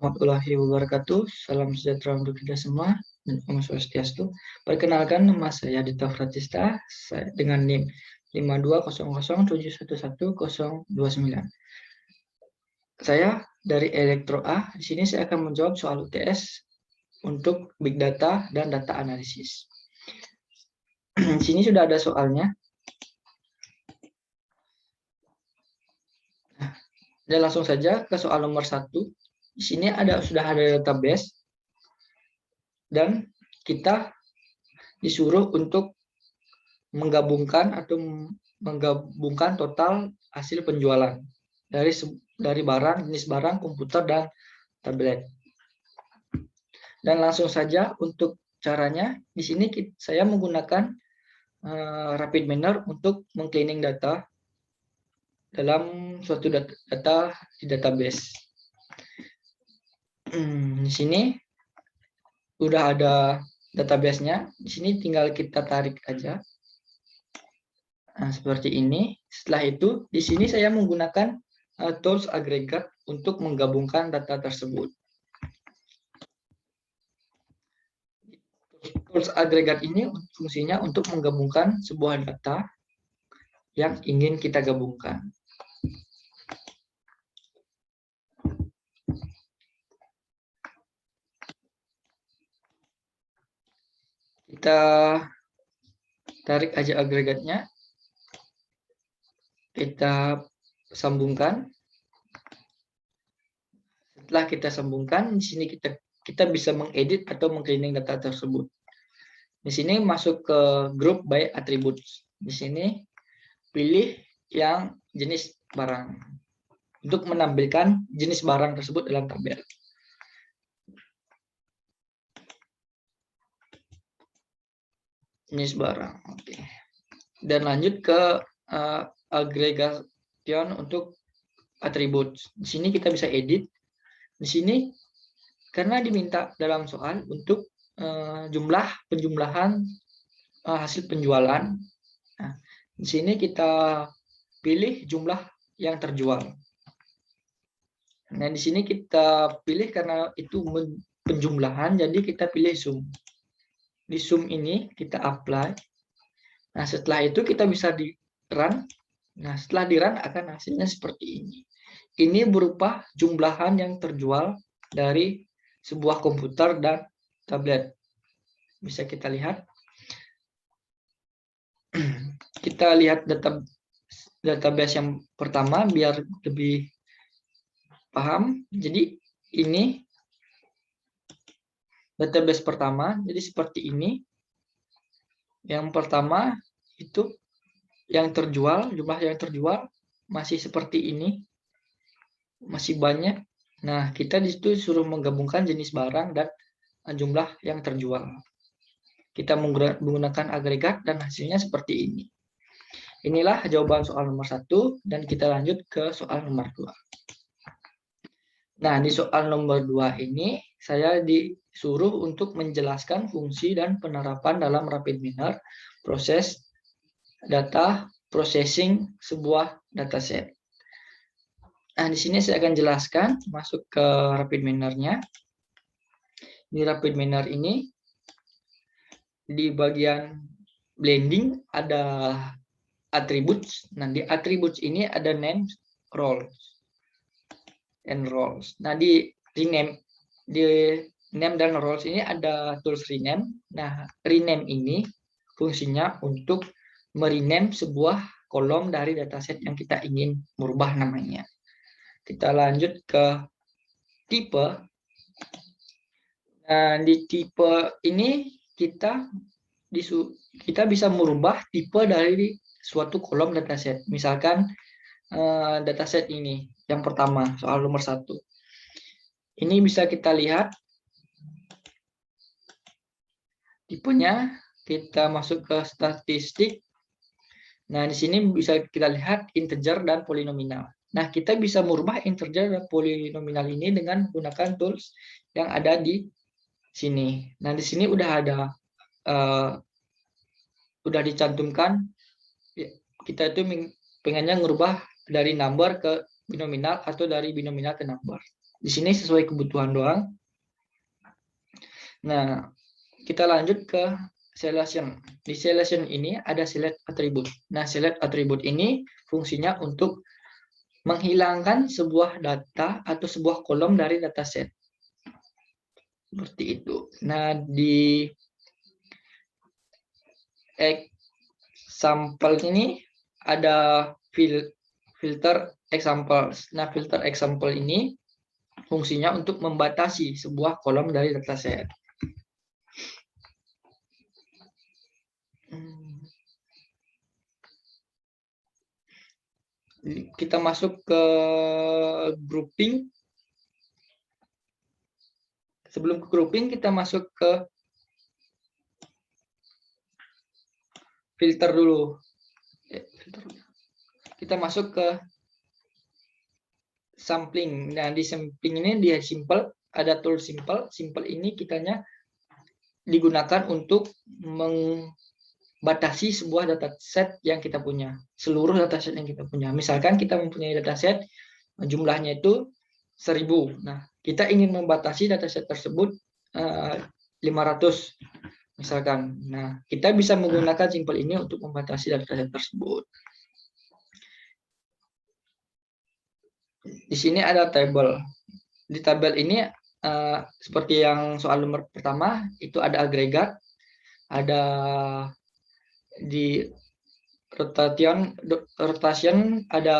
warahmatullahi wabarakatuh. Salam sejahtera untuk kita semua. Om Swastiastu. Perkenalkan, nama saya Dita Fratista dengan NIM 52007111029. Saya dari Elektro A. Di sini saya akan menjawab soal UTS untuk Big Data dan Data Analisis. Di sini sudah ada soalnya. Dan langsung saja ke soal nomor 1. Di sini sudah ada database dan kita disuruh untuk menggabungkan total hasil penjualan dari jenis barang, komputer, dan tablet. Dan langsung saja untuk caranya, di sini saya menggunakan rapid manner untuk meng-cleaning data dalam suatu data di database. Di sini udah ada database-nya. Di sini tinggal kita tarik aja. Nah, seperti ini. Setelah itu, di sini saya menggunakan tools agregat untuk menggabungkan data tersebut. Tools agregat ini fungsinya untuk menggabungkan sebuah data yang ingin kita gabungkan. Kita tarik aja agregatnya. Kita sambungkan. Setelah kita sambungkan, di sini kita bisa mengedit atau meng-cleaning data tersebut. Di sini masuk ke group by attributes. Di sini pilih yang jenis barang untuk menampilkan jenis barang tersebut dalam tabel. Jenis barang, oke. Dan lanjut ke agregation untuk atribut. Di sini kita bisa edit. Di sini karena diminta dalam soal untuk penjumlahan hasil penjualan. Nah, di sini kita pilih jumlah yang terjual. Nah, di sini kita pilih karena itu penjumlahan, jadi kita pilih sum. Di sum ini kita apply. Nah, setelah itu kita bisa di run. Nah, setelah di run akan hasilnya seperti ini. Ini berupa jumlahan yang terjual dari sebuah komputer dan tablet. Bisa kita lihat. Kita lihat database yang pertama biar lebih paham. Jadi ini database pertama. Jadi seperti ini. Yang pertama itu yang terjual, jumlah yang terjual masih seperti ini. Masih banyak. Nah, kita di situ suruh menggabungkan jenis barang dan jumlah yang terjual. Kita menggunakan agregat dan hasilnya seperti ini. Inilah jawaban soal nomor 1 dan kita lanjut ke soal nomor 2. Nah, di soal nomor 2 ini saya disuruh untuk menjelaskan fungsi dan penerapan dalam rapid manner proses data processing sebuah dataset. Nah, di sini saya akan jelaskan masuk ke rapid manner-nya. Di rapid manner ini di bagian blending ada attributes. Nah, di attributes ini ada name, roles, and roles. Nah, di name dan roles ini ada tools rename. Nah, rename ini fungsinya untuk merename sebuah kolom dari dataset yang kita ingin merubah namanya. Kita lanjut ke tipe. Nah, di tipe ini kita bisa merubah tipe dari suatu kolom dataset. Misalkan dataset ini yang pertama, soal nomor 1. Ini bisa kita lihat tipenya. Kita masuk ke statistik. Nah, di sini bisa kita lihat integer dan polinominal. Nah, kita bisa merubah integer dan polinominal ini dengan menggunakan tools yang ada di sini. Nah, di sini udah dicantumkan. Kita itu pengennya merubah dari number ke binominal atau dari binominal ke number. Di sini sesuai kebutuhan doang. Nah, kita lanjut ke selection. Di selection ini ada select attribute. Nah, select attribute ini fungsinya untuk menghilangkan sebuah data atau sebuah kolom dari dataset. Seperti itu. Nah, di example ini ada filter examples. Nah, filter example ini fungsinya untuk membatasi sebuah kolom dari dataset. Kita masuk ke grouping. Sebelum ke grouping, kita masuk ke filter dulu. Kita masuk ke sampling. Nah, di sampling ini dia simple, ada tool simple. Simple ini kitanya digunakan untuk membatasi sebuah dataset yang kita punya, seluruh dataset yang kita punya. Misalkan kita mempunyai dataset jumlahnya itu 1000. Nah, kita ingin membatasi dataset tersebut 500 misalkan. Nah, kita bisa menggunakan simple ini untuk membatasi dataset tersebut. Di sini ada tabel. Di tabel ini seperti yang soal nomor pertama, itu ada agregat, ada di rotation ada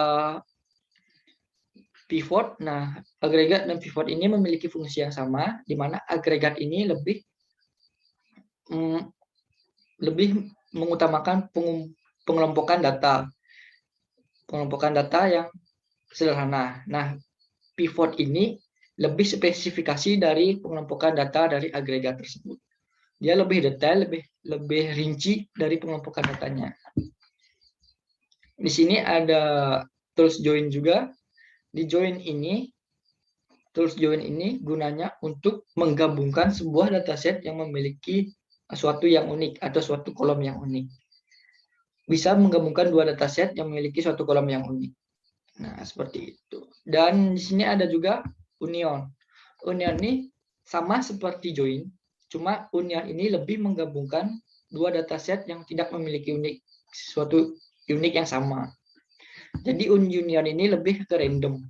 pivot. Nah, agregat dan pivot ini memiliki fungsi yang sama, di mana agregat ini lebih mengutamakan pengelompokan data yang sederhana. Nah, pivot ini lebih spesifikasi dari pengelompokan data dari agregat tersebut. Dia lebih detail, lebih rinci dari pengelompokan datanya. Di sini ada tools join juga. Di tools join ini gunanya untuk menggabungkan sebuah dataset yang memiliki suatu yang unik atau suatu kolom yang unik. Bisa menggabungkan dua dataset yang memiliki suatu kolom yang unik. Nah, seperti itu. Dan di sini ada juga union. Union ini sama seperti join, cuma union ini lebih menggabungkan dua dataset yang tidak memiliki suatu unik yang sama. Jadi union ini lebih ke random.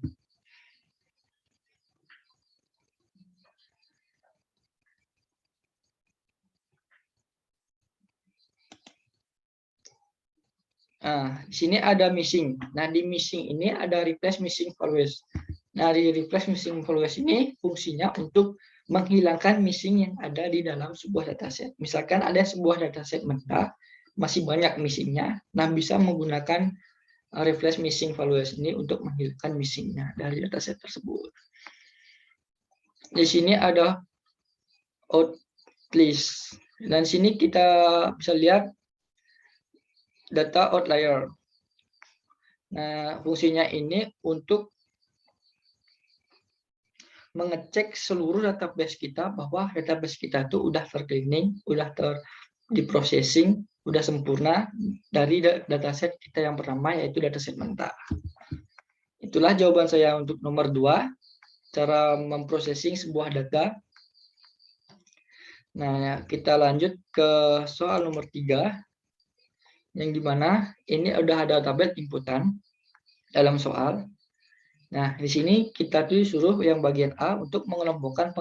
Nah, di sini ada missing. Nah, di missing ini ada replace missing values. Nah, di replace missing values ini fungsinya untuk menghilangkan missing yang ada di dalam sebuah dataset. Misalkan ada sebuah dataset mentah, masih banyak missingnya, nah bisa menggunakan replace missing values ini untuk menghilangkan missingnya dari dataset tersebut. Di sini ada outlist. Dan sini kita bisa lihat data outlier. Nah, fungsinya ini untuk mengecek seluruh database kita bahwa database kita itu udah tercleaning, udah diprocessing, udah sempurna dari dataset kita yang pertama, yaitu dataset mentah. Itulah jawaban saya untuk nomor 2, cara memprocessing sebuah data. Nah, kita lanjut ke soal nomor 3, yang dimana ini udah ada tabel inputan dalam soal. Nah, di sini kita tuh suruh yang bagian A untuk mengelompokkan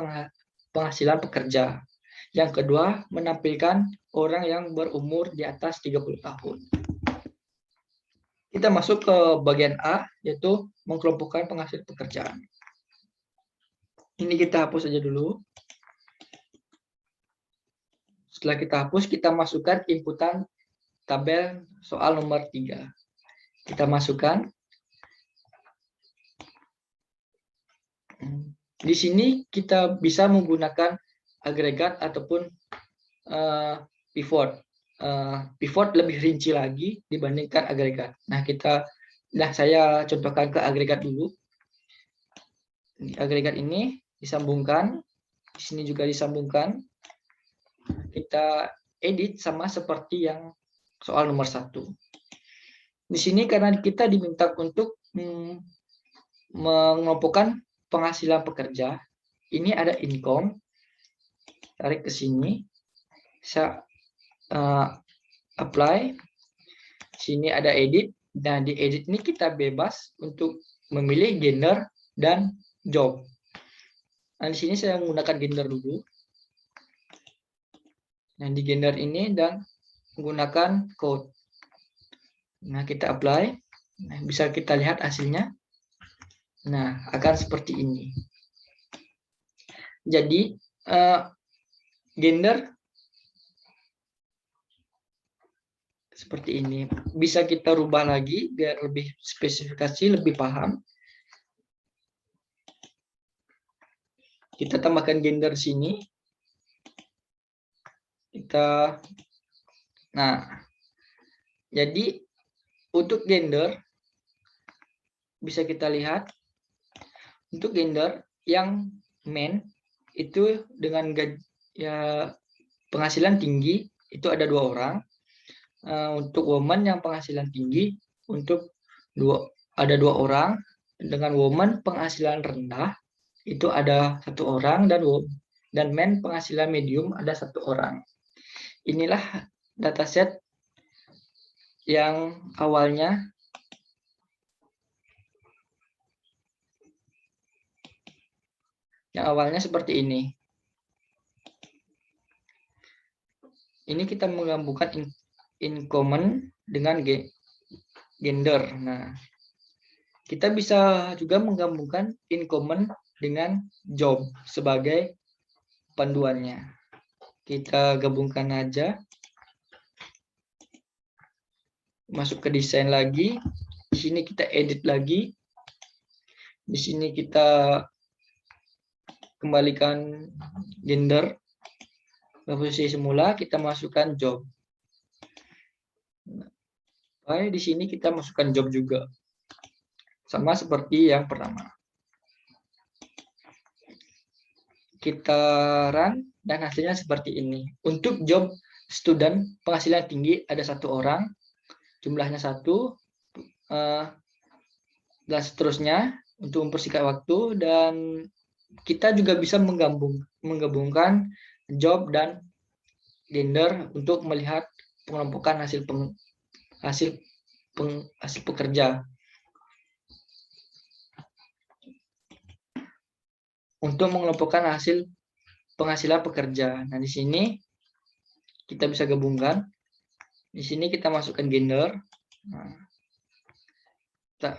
penghasilan pekerja. Yang kedua, menampilkan orang yang berumur di atas 30 tahun. Kita masuk ke bagian A, yaitu mengelompokkan penghasil pekerjaan. Ini kita hapus aja dulu. Setelah kita hapus, kita masukkan inputan tabel soal nomor 3. Kita masukkan. Di sini kita bisa menggunakan agregat ataupun pivot. Pivot lebih rinci lagi dibandingkan agregat. Nah, saya contohkan ke agregat dulu. Agregat ini disambungkan, di sini juga disambungkan. Kita edit sama seperti yang soal nomor 1. Di sini karena kita diminta untuk mengelompokkan penghasilan pekerja, ini ada income, tarik ke sini, saya apply, sini ada edit. Nah, di edit ini kita bebas untuk memilih gender dan job. Nah, di sini saya menggunakan gender dulu. Nah, di gender ini dan menggunakan code. Nah, kita apply. Nah, bisa kita lihat hasilnya. Nah, akan seperti ini. Jadi, gender seperti ini. Bisa kita rubah lagi biar lebih spesifikasi, lebih paham. Kita tambahkan gender sini. Nah, jadi untuk gender bisa kita lihat untuk gender yang men itu dengan penghasilan tinggi itu ada 2 orang. Untuk woman yang penghasilan tinggi ada 2 orang. Dengan woman penghasilan rendah itu ada 1 orang, dan men penghasilan medium ada 1 orang. Inilah dataset yang awalnya seperti ini. Ini kita menggabungkan income dengan gender. Nah, kita bisa juga menggabungkan income dengan job sebagai panduannya. Kita gabungkan aja. Masuk ke desain lagi. Di sini kita edit lagi. Di sini kita kembalikan gender ke posisi semula, kita masukkan job. Di sini kita masukkan job juga. Sama seperti yang pertama. Kita run dan hasilnya seperti ini. Untuk job student penghasilan tinggi ada 1 orang, jumlahnya 1, dan seterusnya untuk mempersingkat waktu. Dan kita juga bisa menggabungkan job dan gender untuk melihat pengelompokan hasil pekerja. Untuk mengelompokkan hasil penghasilan pekerja. Nah, di sini kita bisa gabungkan. Di sini kita masukkan gender. Nah, kita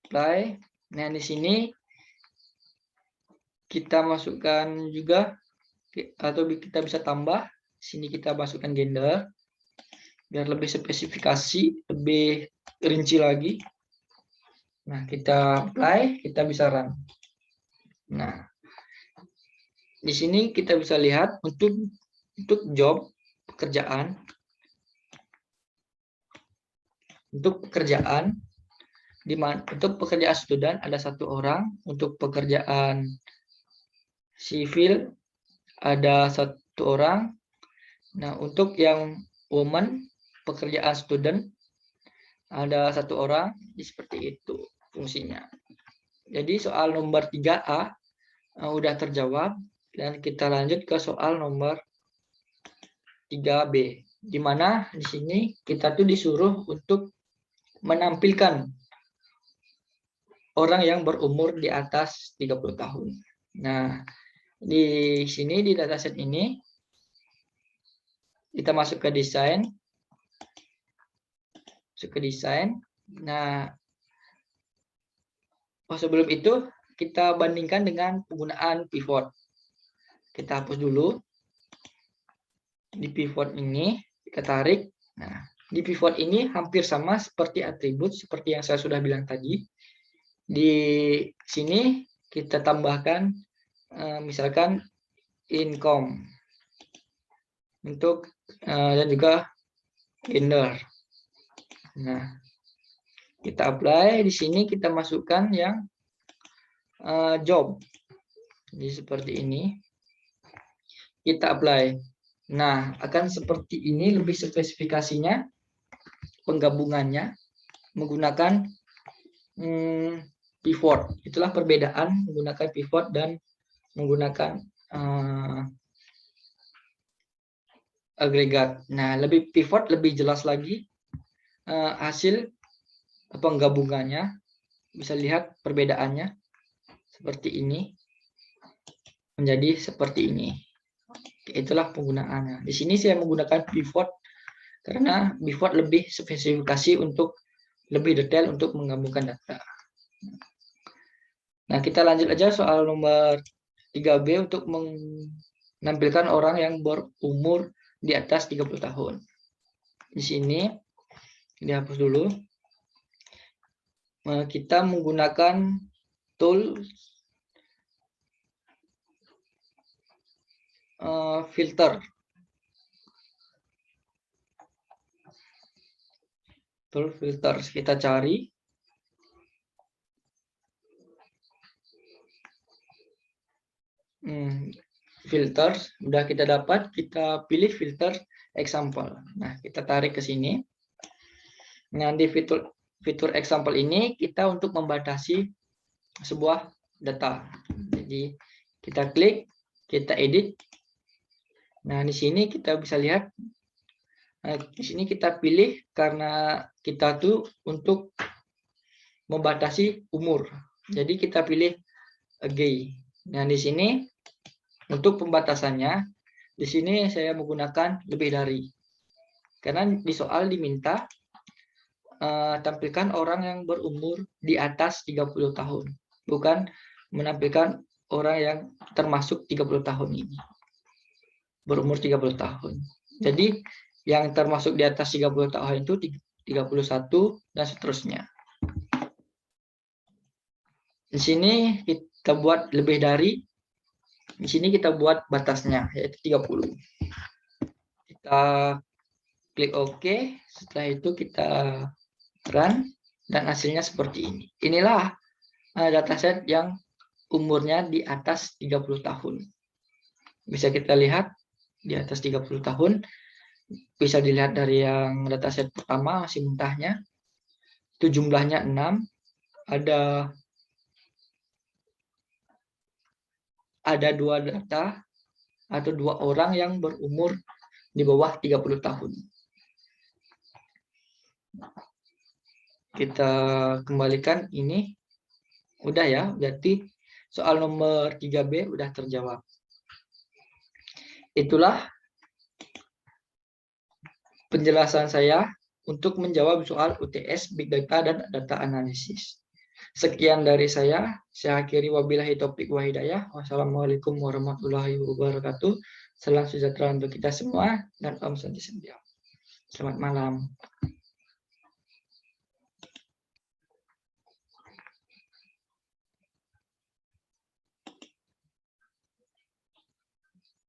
apply. Nah, di sini kita masukkan juga, atau kita bisa tambah. Di sini kita masukkan gender biar lebih spesifikasi, lebih rinci lagi. Nah, kita apply, kita bisa run. Nah, di sini kita bisa lihat untuk job pekerjaan. Untuk pekerjaan untuk pekerjaan student ada 1 orang, untuk pekerjaan sivil ada 1 orang. Nah, untuk yang woman pekerjaan student ada 1 orang. Seperti itu fungsinya. Jadi soal nomor 3A udah terjawab, dan kita lanjut ke soal nomor 3B, di mana di sini kita tuh disuruh untuk menampilkan orang yang berumur di atas 30 tahun. Nah, di sini di dataset ini kita masuk ke desain. Nah, sebelum itu kita bandingkan dengan penggunaan pivot. Kita hapus dulu. Di pivot ini kita tarik. Nah, di pivot ini hampir sama seperti atribut seperti yang saya sudah bilang tadi. Di sini kita tambahkan misalkan income untuk dan juga gender. Nah, kita apply. Di sini kita masukkan yang job. Jadi seperti ini. Kita apply. Nah, akan seperti ini lebih spesifikasinya, penggabungannya menggunakan pivot. Itulah perbedaan menggunakan pivot dan menggunakan agregat. Nah, lebih pivot lebih jelas lagi hasil penggabungannya. Bisa lihat perbedaannya seperti ini menjadi seperti ini. Itulah penggunaannya. Di sini saya menggunakan pivot karena pivot lebih spesifikasi untuk lebih detail untuk menggabungkan data. Nah, kita lanjut aja soal nomor 3B untuk menampilkan orang yang berumur di atas 30 tahun. Di sini dihapus dulu. Kita menggunakan tool filter. Tool filter kita cari. Filter udah kita dapat, kita pilih filter example. Nah, kita tarik ke sini. Nah, di fitur example ini kita untuk membatasi sebuah data. Jadi kita klik, kita edit. Nah, di sini kita bisa lihat. Nah, di sini kita pilih karena kita tuh untuk membatasi umur. Jadi kita pilih gay. Nah, di sini untuk pembatasannya, di sini saya menggunakan lebih dari. Karena di soal diminta tampilkan orang yang berumur di atas 30 tahun. Bukan menampilkan orang yang termasuk 30 tahun ini. Berumur 30 tahun. Jadi yang termasuk di atas 30 tahun itu 31 dan seterusnya. Di sini kita buat lebih dari. Di sini kita buat batasnya, yaitu 30. Kita klik OK. Setelah itu kita run. Dan hasilnya seperti ini. Inilah dataset yang umurnya di atas 30 tahun. Bisa kita lihat di atas 30 tahun. Bisa dilihat dari yang dataset pertama, masih mentahnya. Itu jumlahnya 6. Ada 2 data atau 2 orang yang berumur di bawah 30 tahun. Kita kembalikan ini. Udah ya, berarti soal nomor 3B udah terjawab. Itulah penjelasan saya untuk menjawab soal UTS, Big Data, dan Data Analisis. Sekian dari saya akhiri wabillahi taufiq wa hidayah. Wassalamualaikum warahmatullahi wabarakatuh. Salam sejahtera untuk kita semua dan Om Santi Sedia. Selamat malam.